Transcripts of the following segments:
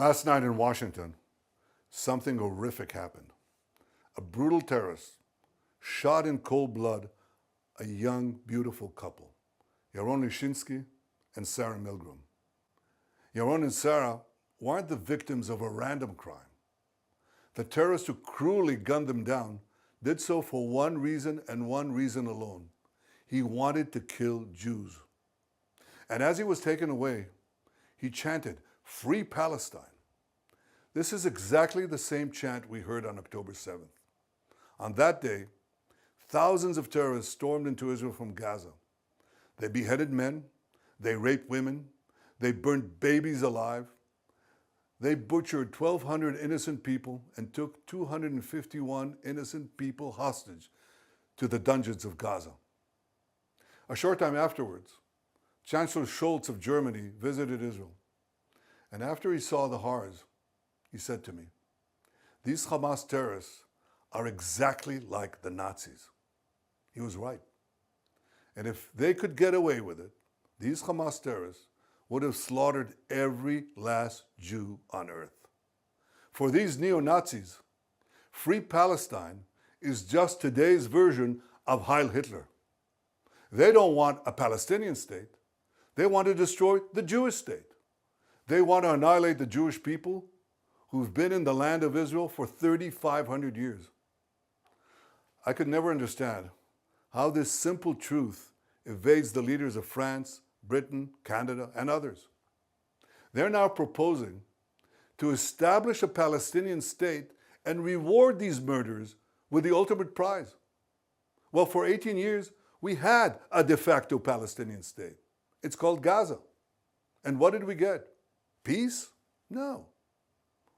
Last night in Washington, something horrific happened. A brutal terrorist shot in cold blood a young, beautiful couple, Yaron Lishinsky and Sarah Milgram. Yaron and Sarah weren't the victims of a random crime. The terrorist who cruelly gunned them down did so for one reason and one reason alone. He wanted to kill Jews. And as he was taken away, he chanted, "Free Palestine." This is exactly the same chant we heard on October 7th. On that day, thousands of terrorists stormed into Israel from Gaza. They beheaded men, they raped women, they burned babies alive, they butchered 1,200 innocent people and took 251 innocent people hostage to the dungeons of Gaza. A short time afterwards, Chancellor Scholz of Germany visited Israel. And after he saw the horrors, he said to me, "These Hamas terrorists are exactly like the Nazis." He was right. And if they could get away with it, these Hamas terrorists would have slaughtered every last Jew on earth. For these neo-Nazis, Free Palestine is just today's version of Heil Hitler. They don't want a Palestinian state. They want to destroy the Jewish state. They want to annihilate the Jewish people who've been in the land of Israel for 3,500 years. I could never understand how this simple truth evades the leaders of France, Britain, Canada, and others. They're now proposing to establish a Palestinian state and reward these murderers with the ultimate prize. Well, for 18 years, we had a de facto Palestinian state. It's called Gaza. And what did we get? Peace? No.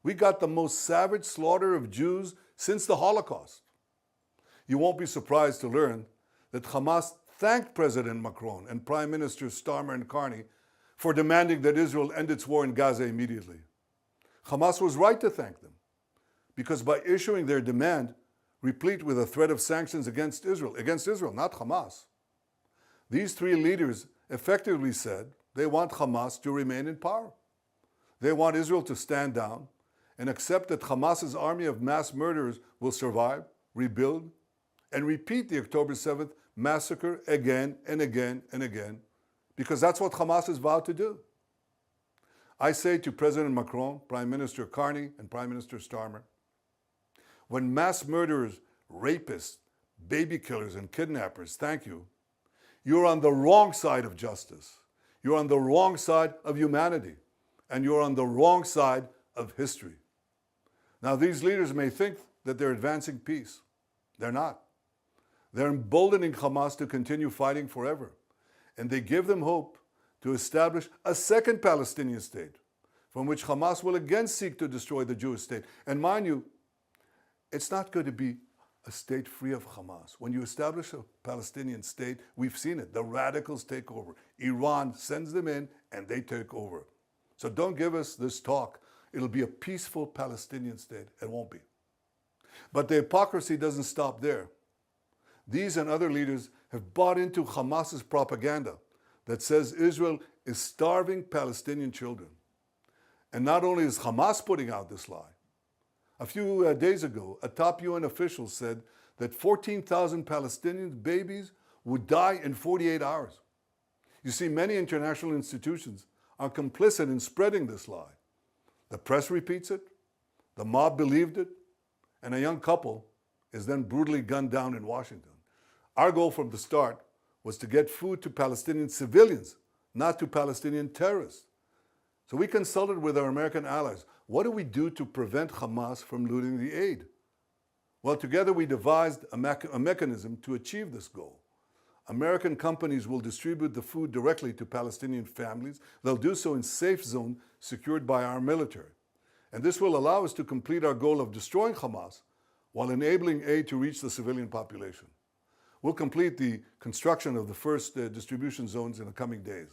We got the most savage slaughter of Jews since the Holocaust. You won't be surprised to learn that Hamas thanked President Macron and Prime Ministers Starmer and Carney for demanding that Israel end its war in Gaza immediately. Hamas was right to thank them, because by issuing their demand, replete with a threat of sanctions against Israel, not Hamas, these three leaders effectively said they want Hamas to remain in power. They want Israel to stand down and accept that Hamas's army of mass murderers will survive, rebuild, and repeat the October 7th massacre again and again and again, because that's what Hamas has vowed to do. I say to President Macron, Prime Minister Carney, and Prime Minister Starmer, when mass murderers, rapists, baby killers, and kidnappers thank you, you're on the wrong side of justice. You're on the wrong side of humanity. And you're on the wrong side of history. Now, these leaders may think that they're advancing peace. They're not. They're emboldening Hamas to continue fighting forever. And they give them hope to establish a second Palestinian state, from which Hamas will again seek to destroy the Jewish state. And mind you, it's not going to be a state free of Hamas. When you establish a Palestinian state, we've seen it. The radicals take over. Iran sends them in and they take over. So don't give us this talk. It'll be a peaceful Palestinian state. It won't be. But the hypocrisy doesn't stop there. These and other leaders have bought into Hamas's propaganda that says Israel is starving Palestinian children. And not only is Hamas putting out this lie, a few days ago, a top UN official said that 14,000 Palestinian babies would die in 48 hours. You see, many international institutions are complicit in spreading this lie. The press repeats it, the mob believed it, and a young couple is then brutally gunned down in Washington. Our goal from the start was to get food to Palestinian civilians, not to Palestinian terrorists. So we consulted with our American allies. What do we do to prevent Hamas from looting the aid? Well, together we devised a mechanism to achieve this goal. American companies will distribute the food directly to Palestinian families. They'll do so in safe zones secured by our military. And this will allow us to complete our goal of destroying Hamas while enabling aid to reach the civilian population. We'll complete the construction of the first distribution zones in the coming days.